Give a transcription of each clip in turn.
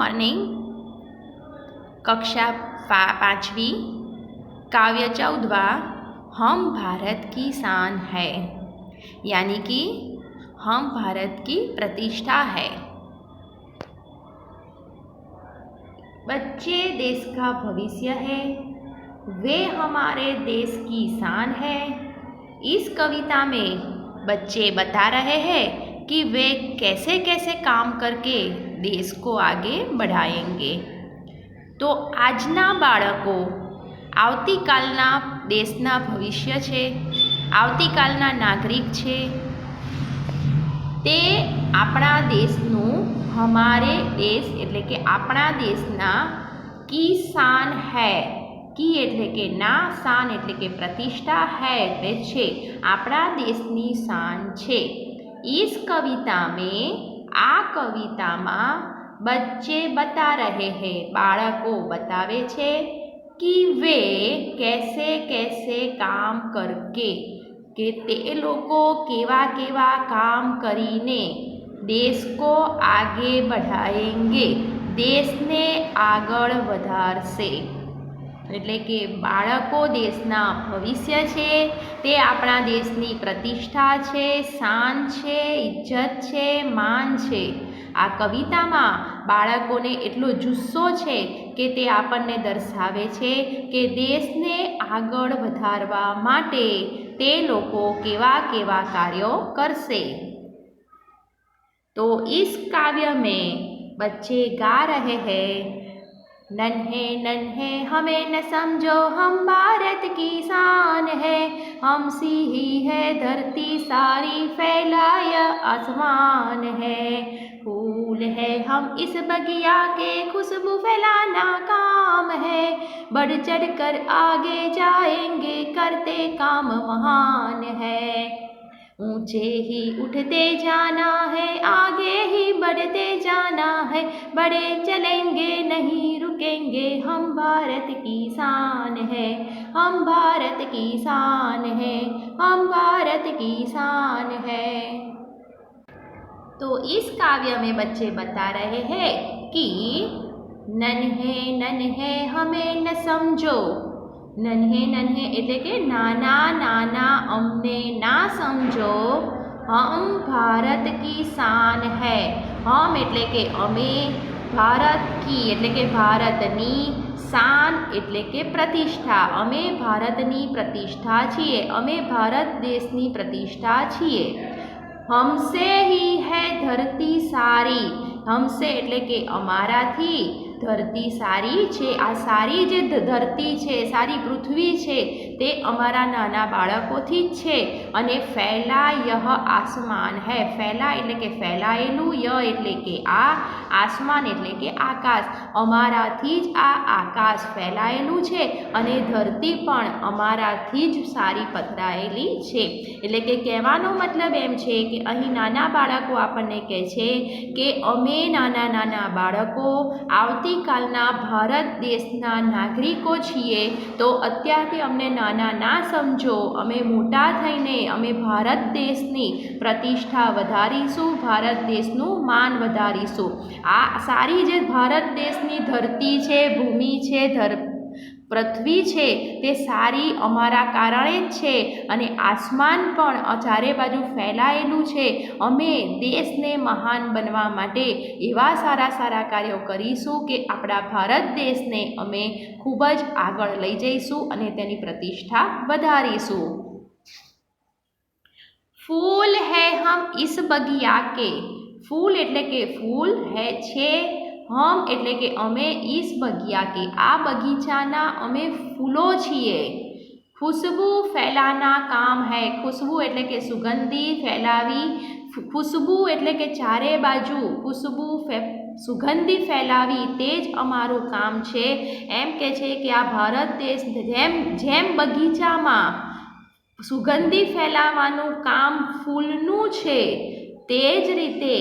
Morning. कक्षा 5वीं, काव्य 14, हम भारत की शान है, यानी कि हम भारत की प्रतिष्ठा है। बच्चे देश का भविष्य है, वे हमारे देश की शान है। इस कविता में बच्चे बता रहे हैं कि वे कैसे कैसे काम करके देश को आगे बढ़ाएंगे। तो आजना बाळको आवतीकालना देशना भविष्य छे, आवतीकालना नागरिक छे। ते आपणा देशनु हमारे देश एटले के आपणा देशना की शान है। की एटले के ना, शान एटले के प्रतिष्ठा, है एटले छे, आपणा देशनी शान छे। इस कविता में, आ कविता में बच्चे बता रहे हैं, बाळको बतावे छे कि वे कैसे कैसे काम करके के ते लोको केवा केवा काम करीने देश को आगे बढ़ाएंगे, देश ने आगळ वधारशे। एटले के बाळको देशना भविष्य छे, ते आपणा देशनी प्रतिष्ठा छे, शान छे, इज्जत छे, मान छे। आ कवितामां बाळकोने एटलो जुस्सो छे के ते आपणने दर्शावे छे के देशने आगळ वधारवा माटे ते लोको केवा केवा कार्यो करशे। तो इस काव्य में बच्चे गा रहे हैं, नन्हे नन्हे हमें न समझो, हम भारत की शान है, हम सी ही है धरती सारी, फैलाया आसमान है, फूल है हम इस बगिया के, खुशबू फैलाना काम है, बढ़ चढ़ कर आगे जाएंगे, करते काम महान है, ऊंचे ही उठते जाना है, आगे ही बढ़ते जाना है, बड़े चलेंगे नहीं रुकेंगे, हम भारत की शान है, हम भारत की शान है, हम भारत की शान है। तो इस काव्य में बच्चे बता रहे हैं कि नन्हे नन्हे हमें न समझो, नन्हे नन्हे एटले के नाना नाना अमने ना समझो, हम भारत की शान है। हम एटले के अमे, भारत की एटले के भारतनी, शान एटले के प्रतिष्ठा, अमे भारतनी प्रतिष्ठा छीए, अमे भारत देशनी प्रतिष्ठा छीए। हमसे ही है धरती सारी, हमसे एटले के अमाराथी धरती सारी छे। आ सारी जे धरती छे, सारी पृथ्वी छे, ते अमारा नाना बाळकोथी ज छे। अने फैलायह आसमान है, फैला एटले के फैलायेलू, य एटले के आ, आसमान एटले के आकाश, अमाराथी ज आ आकाश फैलायेलू छे, अने धरती पण अमाराथी ज सारी पथरायेली छे। एटले के कहेवानो मतलब एम छे के અહીં નાના બાળકો આપણને કહે છે કે અમે નાના નાના બાળકો આવતીકાલના ભારત દેશના નાગરિકો છીએ, તો અત્યારથી અમને નાના ના સમજો, અમે મોટા થઈને અમે ભારત દેશની પ્રતિષ્ઠા વધારીશું, ભારત દેશનું માન વધારીશું। આ સારી જે ભારત દેશની ધરતી છે, ભૂમિ છે, પૃથ્વી છે, તે સારી અમારા કારણે જ છે, અને આસમાન પણ ચારે બાજુ ફેલાયેલું છે। અમે દેશને મહાન બનવા માટે એવા સારા સારા કાર્યો કરીશું કે આપણા ભારત દેશને અમે ખૂબ જ આગળ લઈ જઈશું અને તેની પ્રતિષ્ઠા વધારીશું। फूल है हम इस बगिया के, फूल एटले के फूल है छे, हम एटले के अमे, इस बगिया के आ बगीचाना अमे फूलो छीए। खुशबू फैलाना काम है, खुशबू एटले के सुगंधी, फैलावी, खुशबू एटले के चारे बाजू खुशबू सुगंधी फैलावी, तेज अमारू काम छे। एम के छे कि आ भारत देश जेम जेम बगीचामां सुगंधी फैलावानुं काम फूलनुं छे, ते ज रीते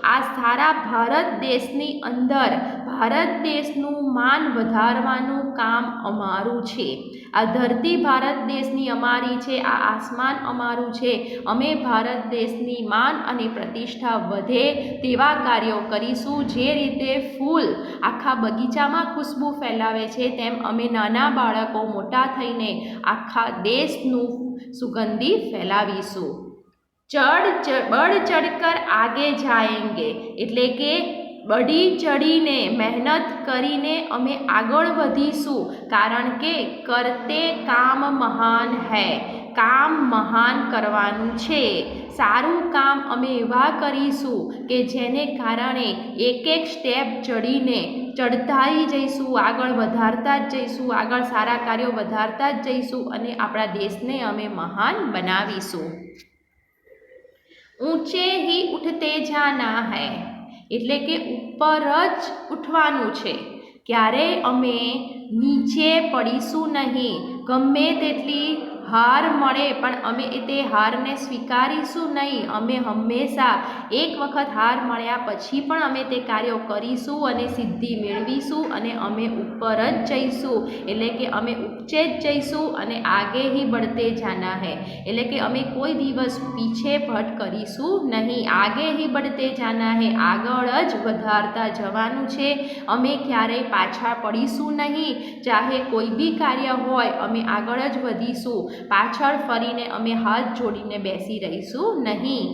આ સારા ભારત દેશની અંદર ભારત દેશનું માન વધારવાનું કામ અમારું છે। આ ધરતી ભારત દેશની અમારી છે, આ આસમાન અમારું છે। અમે ભારત દેશની માન અને પ્રતિષ્ઠા વધે તેવા કાર્યો કરીશું। જે રીતે ફૂલ આખા બગીચામાં ખુશ્બુ ફેલાવે છે, તેમ અમે નાના બાળકો મોટા થઈને આખા દેશનું સુગંધી ફેલાવીશું। बढ़ चढ़कर आगे जाएंगे એટલે કે બઢી ચડીને મહેનત કરીને અમે આગળ વધીશું, કારણ કે કરતે કામ મહાન હૈ, કામ મહાન કરવાનું છે। સારું કામ અમે એવા કરીશું કે જેને કારણે એક એક સ્ટેપ ચડતા જ જઈશું, આગળ વધારતા જ જઈશું, આગળ સારા કાર્યો વધારતા જ જઈશું અને આપણા દેશને અમે મહાન બનાવીશું। ઊંચે ही उठते जाना है એટલે કે ઉપર જ ઉઠવાનું છે, ક્યારેય અમે નીચે પડીશું નહીં। ગમે તેટલી હાર મળે પણ અમે તે હારને સ્વીકારીશું નહીં। અમે હંમેશા એક વખત હાર મળ્યા પછી પણ અમે તે કાર્યો કરીશું અને સિદ્ધિ મેળવીશું અને અમે ઉપર જ જઈશું, એટલે કે અમે ઊંચે જ જઈશું અને આગે ही बढ़ते जाना है એટલે કે અમે કોઈ દિવસ પીછે ભટ કરીશું નહીં। આગે ही बढ़ते जाना है આગળ જ વધારતા જવાનું છે। અમે ક્યારેય પાછા પડીશું નહીં, ચાહે કોઈ બી કાર્ય હોય અમે આગળ જ વધીશું, પાછળ ફરીને અમે હાથ જોડીને બેસી રહીશું નહીં।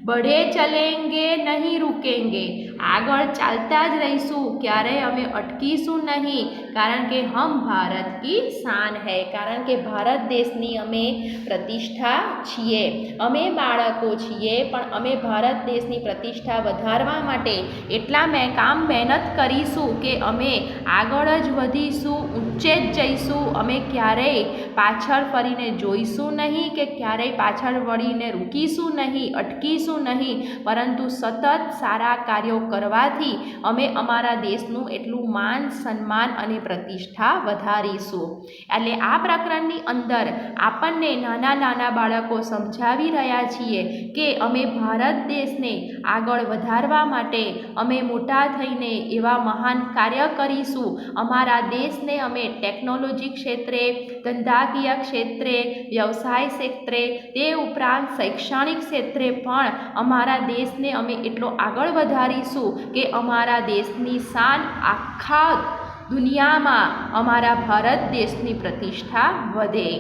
बढ़े चलेंगे नहीं रुकेंगे આગળ ચાલતા જ રહીશું, ક્યારેય અમે અટકીશું નહીં, કારણ કે હમ ભારત કી શાન હૈ, કારણ કે ભારત દેશની અમે પ્રતિષ્ઠા છીએ। અમે બાળકો છીએ પણ અમે ભારત દેશની પ્રતિષ્ઠા વધારવા માટે એટલા મહેનત કરીશું કે અમે આગળ જ વધીશું, ઊંચે જ જઈશું। અમે ક્યારેય પાછળ ફરીને જોઈશું નહીં કે ક્યારેય પાછળ વળીને રૂકીશું નહીં, અટકીશું નહીં, પરંતુ સતત સારા કાર્યો કરવાથી અમે અમારા દેશનું એટલું માન સન્માન અને પ્રતિષ્ઠા વધારીશું। એટલે આ પ્રકરણની અંદર આપણને નાના નાના બાળકો સમજાવી રહ્યા છીએ કે અમે ભારત દેશને આગળ વધારવા માટે અમે મોટા થઈને એવા મહાન કાર્ય કરીશું। અમારા દેશને અમે ટેકનોલોજી ક્ષેત્રે, ધંધાકીય ક્ષેત્રે, વ્યવસાય ક્ષેત્રે, તે ઉપરાંત શૈક્ષણિક ક્ષેત્રે પણ અમારા દેશને અમે એટલો આગળ વધારીશું કે અમારા દેશની શાન આખા દુનિયામાં અમારા ભારત દેશની પ્રતિષ્ઠા વધે।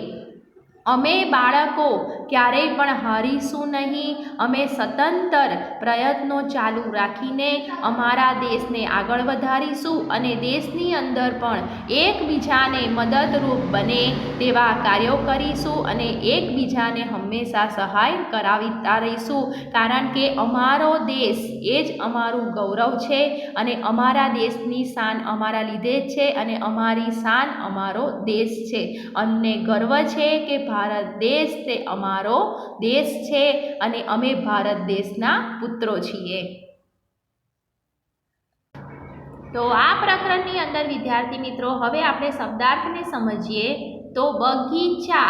અમે બાળકો ક્યારેય પણ હારીશું નહીં। અમે સતંતર પ્રયત્નો ચાલુ રાખીને અમારા દેશને આગળ વધારીશું અને દેશની અંદર પણ એકબીજાને મદદરૂપ બને તેવા કાર્યો કરીશું અને એકબીજાને હંમેશા સહાય કરાવતા રહીશું, કારણ કે અમારો દેશ એ જ અમારું ગૌરવ છે અને અમારા દેશની શાન અમારા લીધે જ છે અને અમારી શાન અમારો દેશ છે। અમને ગર્વ છે કે ભારત દેશ તે અમારો દેશ છે અને અમે ભારત દેશના પુત્રો છીએ। તો આ પ્રકરણની અંદર વિદ્યાર્થી મિત્રો હવે આપણે શબ્દાર્થને સમજીએ। તો બગીચા,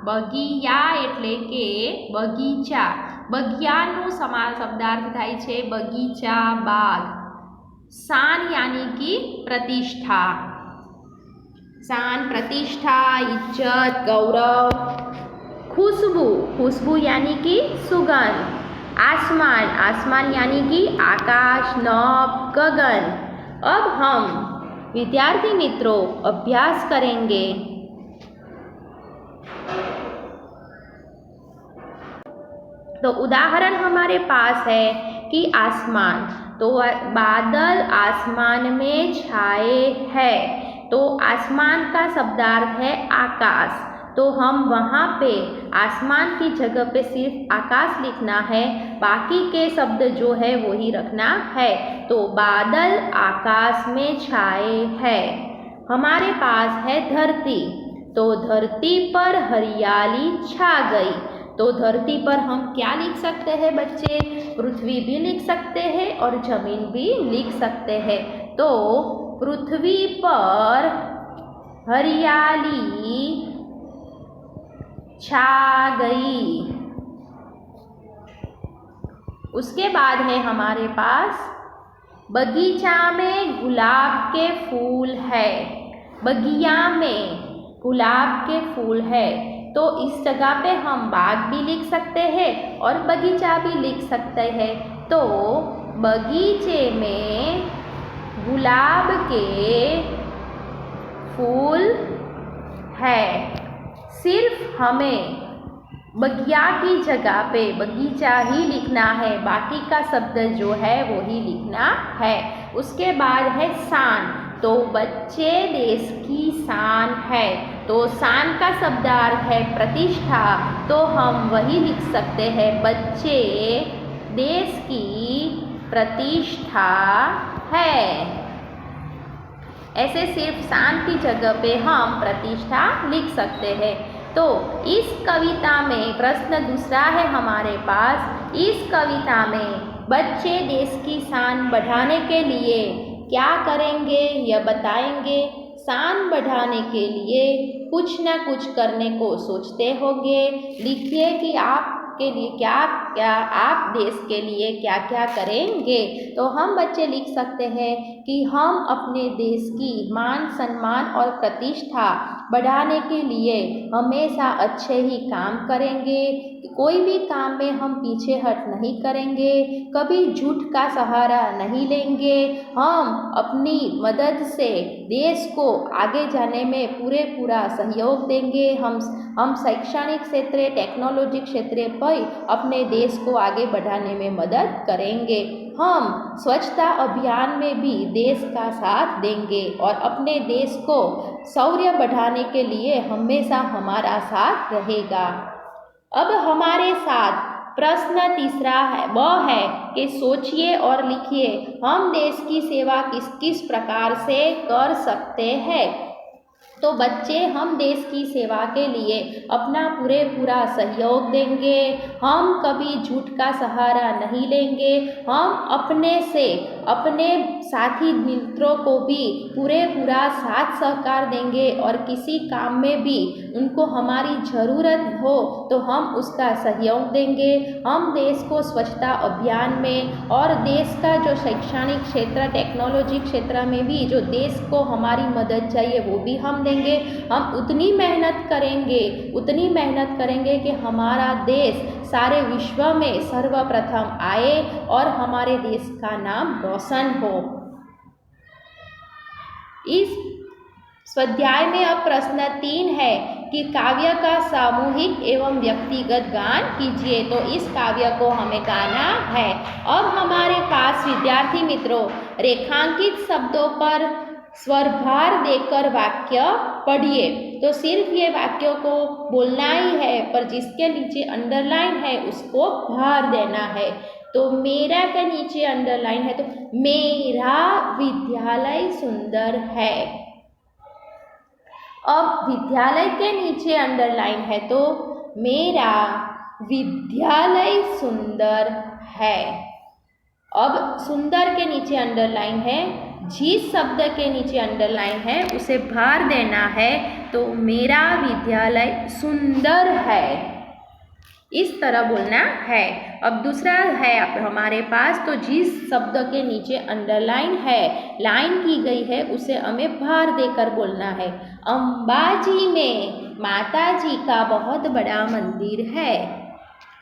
બગિયા એટલે કે બગીચા, બગિયાનું શબ્દાર્થ થાય છે બગીચા, બાગ। શાન यानी कि प्रतिष्ठा, शान प्रतिष्ठा, इज्जत, गौरव। खुशबू, खुशबू यानी कि सुगंध। आसमान, आसमान यानी कि आकाश, नभ, गगन। अब हम विद्यार्थी मित्रों अभ्यास करेंगे। तो उदाहरण हमारे पास है कि आसमान, तो बादल आसमान में छाए हैं, तो आसमान का शब्दार्थ है आकाश। तो हम वहाँ पे आसमान की जगह पे सिर्फ आकाश लिखना है, बाकी के शब्द जो है वो ही रखना है। तो बादल आकाश में छाए हैं। हमारे पास है धरती, तो धरती पर हरियाली छा गई। तो धरती पर हम क्या लिख सकते हैं बच्चे? पृथ्वी भी लिख सकते हैं और जमीन भी लिख सकते हैं। तो पृथ्वी पर हरियाली छा गई। उसके बाद है हमारे पास बगीचा में गुलाब के फूल है। बगिया में गुलाब के फूल है, तो इस जगह पे हम बाग भी लिख सकते हैं और बगीचा भी लिख सकते हैं। तो बगीचे में गुलाब के फूल है। सिर्फ हमें बगिया की जगह पे बगीचा ही लिखना है, बाकी का शब्द जो है वो ही लिखना है। उसके बाद है शान, तो बच्चे देश की शान है। तो शान का शब्दार्थ है प्रतिष्ठा, तो हम वही लिख सकते हैं बच्चे देश की प्रतिष्ठा है। ऐसे सिर्फ शान की जगह पे हम प्रतिष्ठा लिख सकते हैं। तो इस कविता में प्रश्न दूसरा है हमारे पास। इस कविता में बच्चे देश की शान बढ़ाने के लिए क्या करेंगे यह बताएंगे। शान बढ़ाने के लिए कुछ न कुछ करने को सोचते होंगे। लिखिए कि आपके लिए क्या आप देश के लिए क्या क्या करेंगे। तो हम बच्चे लिख सकते हैं कि हम अपने देश की मान सम्मान और प्रतिष्ठा बढ़ाने के लिए हमेशा अच्छे ही काम करेंगे। कोई भी काम में हम पीछे हट नहीं करेंगे, कभी झूठ का सहारा नहीं लेंगे। हम अपनी मदद से देश को आगे जाने में पूरा सहयोग देंगे। हम शैक्षणिक क्षेत्र, टेक्नोलॉजी क्षेत्र पर अपने देश को आगे बढ़ाने में मदद करेंगे। हम स्वच्छता अभियान में भी देश का साथ देंगे और अपने देश को शौर्य बढ़ाने के लिए हमेशा हमारा साथ रहेगा। अब हमारे साथ प्रश्न तीसरा है, वह है कि सोचिए और लिखिए हम देश की सेवा किस किस प्रकार से कर सकते हैं। तो बच्चे हम देश की सेवा के लिए अपना पूरा सहयोग देंगे। हम कभी झूठ का सहारा नहीं लेंगे। हम अपने साथी मित्रों को भी पूरा साथ सहकार देंगे और किसी काम में भी उनको हमारी ज़रूरत हो तो हम उसका सहयोग देंगे। हम देश को स्वच्छता अभियान में और देश का जो शैक्षणिक क्षेत्र, टेक्नोलॉजी क्षेत्र में भी जो देश को हमारी मदद चाहिए वो भी हम देंगे। हम उतनी मेहनत करेंगे कि हमारा देश सारे विश्व में सर्वप्रथम आए और हमारे देश का नाम रोशन हो। इस स्वाध्याय में अब प्रश्न 3 है कि काव्य का सामूहिक एवं व्यक्तिगत गान कीजिए। तो इस काव्य को हमें गाना है। अब हमारे पास विद्यार्थी मित्रों रेखांकित शब्दों पर स्वरभार देकर वाक्य पढ़िए। तो सिर्फ ये वाक्यों को बोलना ही है, पर जिसके नीचे अंडरलाइन है उसको भार देना है। तो मेरा के नीचे अंडरलाइन है, तो मेरा विद्यालय सुंदर है। अब विद्यालय के नीचे अंडरलाइन है, तो मेरा विद्यालय सुंदर है। अब सुंदर के नीचे अंडरलाइन है, जिस शब्द के नीचे अंडरलाइन है उसे भार देना है। तो मेरा विद्यालय सुंदर है, इस तरह बोलना है। अब दूसरा है हमारे पास, तो जिस शब्द के नीचे अंडरलाइन है, लाइन की गई है, उसे हमें भार देकर बोलना है। अंबाजी में माता जी का बहुत बड़ा मंदिर है।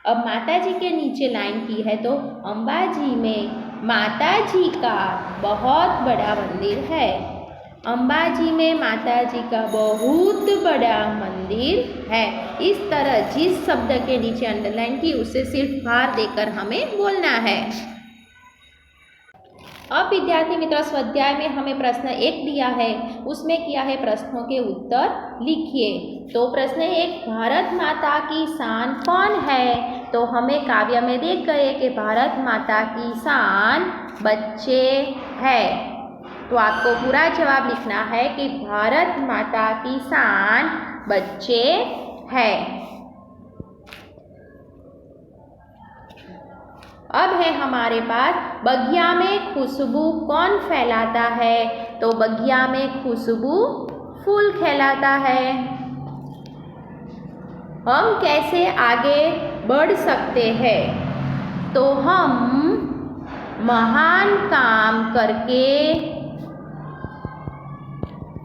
अब माता जी के नीचे लाइन की है, तो अंबाजी में माता जी का बहुत बड़ा मंदिर है। अंबाजी में माता जी का बहुत बड़ा मंदिर है। इस तरह जिस शब्द के नीचे अंडरलाइन की उसे सिर्फ भार देकर हमें बोलना है। अब विद्यार्थी मित्रों स्वाध्याय में हमें प्रश्न 1 दिया है, उसमें किया है प्रश्नों के उत्तर लिखिए। तो प्रश्न 1, भारत माता की शान कौन है। तो हमें काव्य में देख गए कि भारत माता की शान बच्चे है। तो आपको पूरा जवाब लिखना है कि भारत माता की शान बच्चे है। अब है हमारे पास बगिया में खुशबू कौन फैलाता है। तो बगिया में खुशबू फूल फैलाता है। हम कैसे आगे बढ़ सकते हैं। तो हम महान काम करके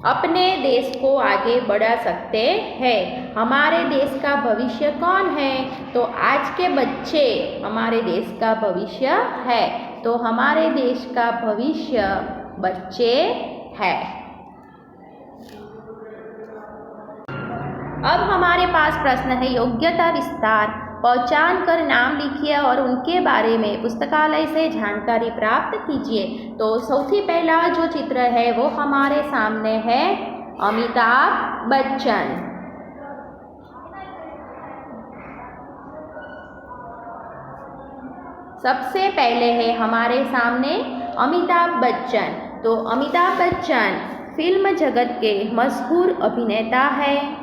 अपने देश को आगे बढ़ा सकते हैं। हमारे देश का भविष्य कौन है? तो आज के बच्चे हमारे देश का भविष्य है। तो हमारे देश का भविष्य बच्चे है। अब हमारे पास प्रश्न है योग्यता विस्तार। पहचान कर नाम लिखिए और उनके बारे में पुस्तकालय से जानकारी प्राप्त कीजिए। तो सबसे पहला जो चित्र है वो हमारे सामने है अमिताभ बच्चन। सबसे पहले है हमारे सामने अमिताभ बच्चन। तो अमिताभ बच्चन फिल्म जगत के मशहूर अभिनेता है।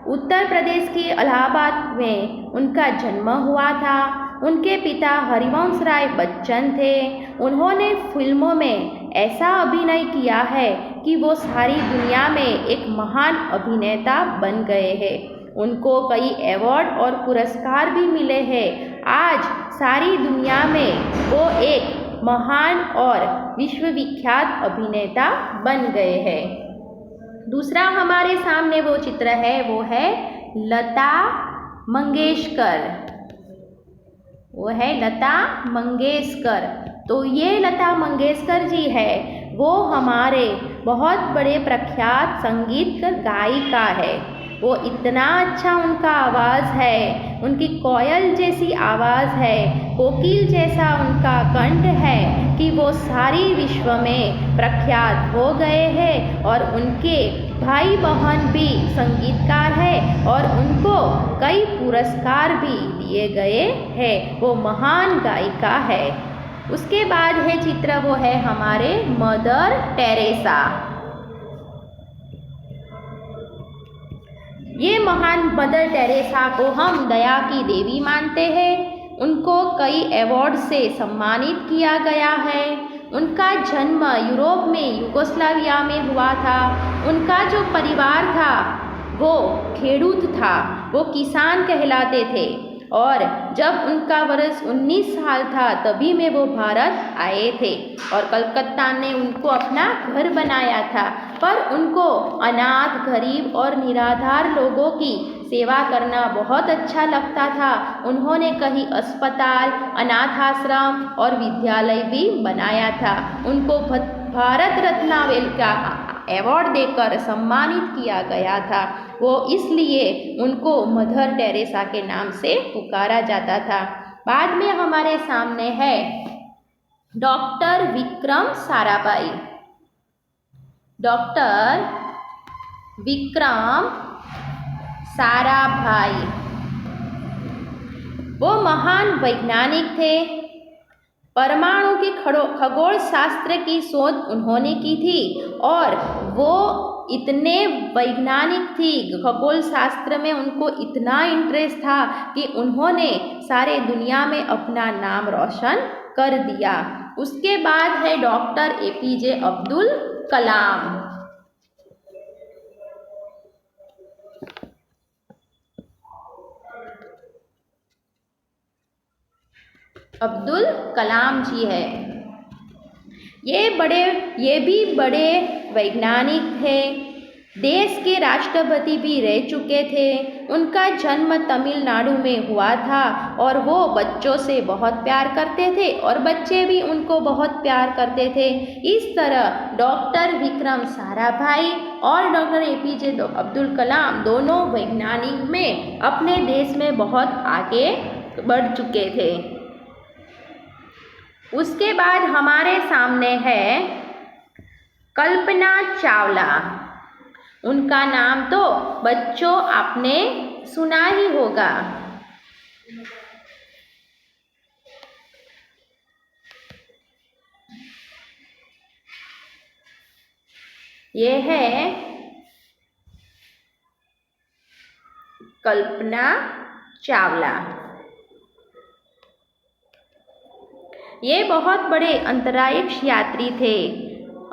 उत्तर प्रदेश के इलाहाबाद में उनका जन्म हुआ था। उनके पिता हरिवंश राय बच्चन थे। उन्होंने फिल्मों में ऐसा अभिनय किया है कि वो सारी दुनिया में एक महान अभिनेता बन गए हैं। उनको कई अवार्ड और पुरस्कार भी मिले हैं। आज सारी दुनिया में वो एक महान और विश्वविख्यात अभिनेता बन गए हैं। दूसरा हमारे सामने वो चित्र है वो है लता मंगेशकर। वो है लता मंगेशकर। तो ये लता मंगेशकर जी है, वो हमारे बहुत बड़े प्रख्यात संगीत गायिका है। वो इतना अच्छा उनका आवाज़ है, उनकी कोयल जैसी आवाज़ है, कोकिल जैसा उनका कंठ है कि वो सारी विश्व में प्रख्यात हो गए हैं। और उनके भाई बहन भी संगीतकार है और उनको कई पुरस्कार भी दिए गए हैं। वो महान गायिका है। उसके बाद है चित्र वो है हमारे मदर टेरेसा। ये महान मदर टेरेसा को हम दया की देवी मानते हैं। उनको कई अवार्ड से सम्मानित किया गया है। उनका जन्म यूरोप में युगोस्लाविया में हुआ था। उनका जो परिवार था वो खेडूत था, वो किसान कहलाते थे। और जब उनका वर्ष 19 साल था तभी में वो भारत आए थे और कलकत्ता ने उनको अपना घर बनाया था। पर उनको अनाथ, गरीब और निराधार लोगों की सेवा करना बहुत अच्छा लगता था। उन्होंने कई अस्पताल, अनाथ आश्रम और विद्यालय भी बनाया था। उनको भारत रत्न का अवार्ड देकर सम्मानित किया गया था। वो इसलिए उनको मदर टेरेसा के नाम से पुकारा जाता था। बाद में हमारे सामने है डॉक्टर विक्रम साराभाई। डॉक्टर विक्रम साराभाई वो महान वैज्ञानिक थे। परमाणु के खगोल शास्त्र की शोध उन्होंने की थी और वो इतने वैज्ञानिक थी, खगोल शास्त्र में उनको इतना इंटरेस्ट था कि उन्होंने सारे दुनिया में अपना नाम रोशन कर दिया। उसके बाद है डॉक्टर APJ अब्दुल कलाम। अब्दुल कलाम जी है। ये भी बड़े वैज्ञानिक थे। देश के राष्ट्रपति भी रह चुके थे। उनका जन्म तमिलनाडु में हुआ था और वो बच्चों से बहुत प्यार करते थे और बच्चे भी उनको बहुत प्यार करते थे। इस तरह डॉक्टर विक्रम साराभाई और डॉक्टर APJ अब्दुल कलाम दोनों वैज्ञानिक में अपने देश में बहुत आगे बढ़ चुके थे। उसके बाद हमारे सामने है कल्पना चावला। उनका नाम तो बच्चों आपने सुना ही होगा। ये है कल्पना चावला। ये बहुत बड़े अंतरिक्ष यात्री थे।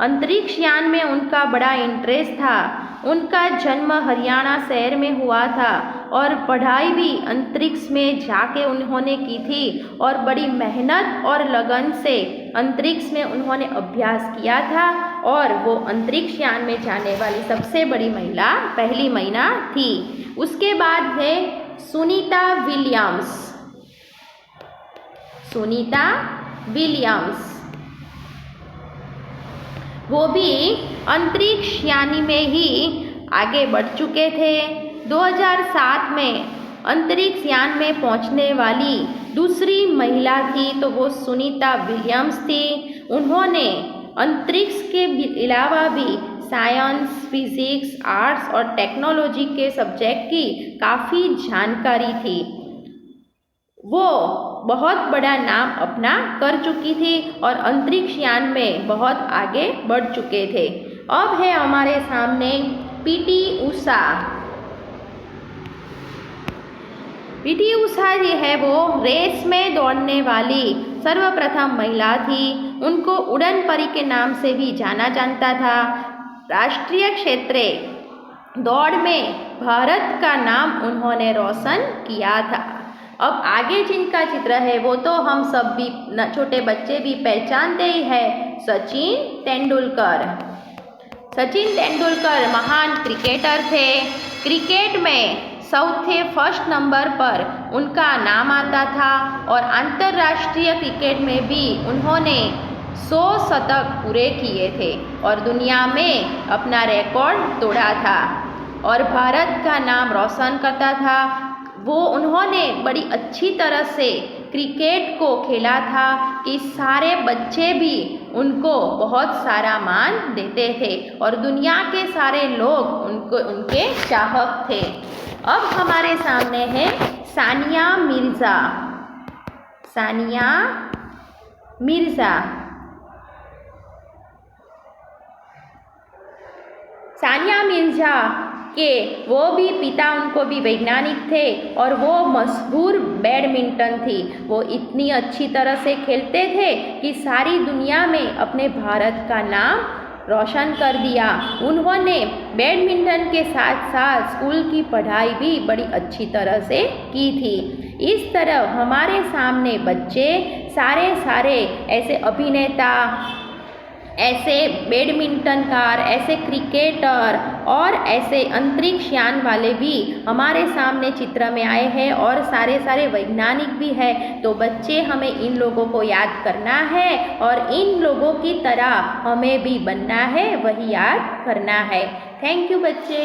अंतरिक्ष यान में उनका बड़ा इंटरेस्ट था। उनका जन्म हरियाणा शहर में हुआ था और पढ़ाई भी अंतरिक्ष में जाके उन्होंने की थी और बड़ी मेहनत और लगन से अंतरिक्ष में उन्होंने अभ्यास किया था और वो अंतरिक्ष यान में जाने वाली सबसे बड़ी महिला पहली महिला थी। उसके बाद है सुनीता विलियम्स। सुनीता विलियम्स वो भी अंतरिक्ष यानी में ही आगे बढ़ चुके थे। 2007 में अंतरिक्ष यान में पहुंचने वाली दूसरी महिला थी तो वो सुनीता विलियम्स थी। उन्होंने अंतरिक्ष के अलावा भी साइंस, फिजिक्स, आर्ट्स और टेक्नोलॉजी के सब्जेक्ट की काफ़ी जानकारी थी। वो बहुत बड़ा नाम अपना कर चुकी थी और अंतरिक्ष यान में बहुत आगे बढ़ चुके थे। अब है हमारे सामने पीटी उषा। पीटी उषा जी है वो रेस में दौड़ने वाली सर्वप्रथम महिला थी। उनको उड़न परी के नाम से भी जाना जाता था। राष्ट्रीय क्षेत्रीय दौड़ में भारत का नाम उन्होंने रोशन किया था। अब आगे जिनका चित्र है वो तो हम सब भी छोटे बच्चे भी पहचानते ही है, सचिन तेंदुलकर। सचिन तेंदुलकर महान क्रिकेटर थे। क्रिकेट में चौथे फर्स्ट नंबर पर उनका नाम आता था और अंतर्राष्ट्रीय क्रिकेट में भी उन्होंने 100 शतक पूरे किए थे और दुनिया में अपना रिकॉर्ड तोड़ा था और भारत का नाम रोशन करता था। वो उन्होंने बड़ी अच्छी तरह से क्रिकेट को खेला था कि सारे बच्चे भी उनको बहुत सारा मान देते थे और दुनिया के सारे लोग उनके चाहक थे। अब हमारे सामने है सानिया मिर्ज़ा। सानिया मिर्ज़ा। सानिया मिर्ज़ा के वो भी पिता उनको भी वैज्ञानिक थे और वो मशहूर बैडमिंटन थी। वो इतनी अच्छी तरह से खेलते थे कि सारी दुनिया में अपने भारत का नाम रोशन कर दिया। उन्होंने बैडमिंटन के साथ साथ स्कूल की पढ़ाई भी बड़ी अच्छी तरह से की थी। इस तरह हमारे सामने बच्चे सारे ऐसे अभिनेता, ऐसे बैडमिंटनकार, ऐसे क्रिकेटर और ऐसे अंतरिक्ष यान वाले भी हमारे सामने चित्र में आए हैं और सारे वैज्ञानिक भी है। तो बच्चे हमें इन लोगों को याद करना है और इन लोगों की तरह हमें भी बनना है, वही याद करना है। थैंक यू बच्चे।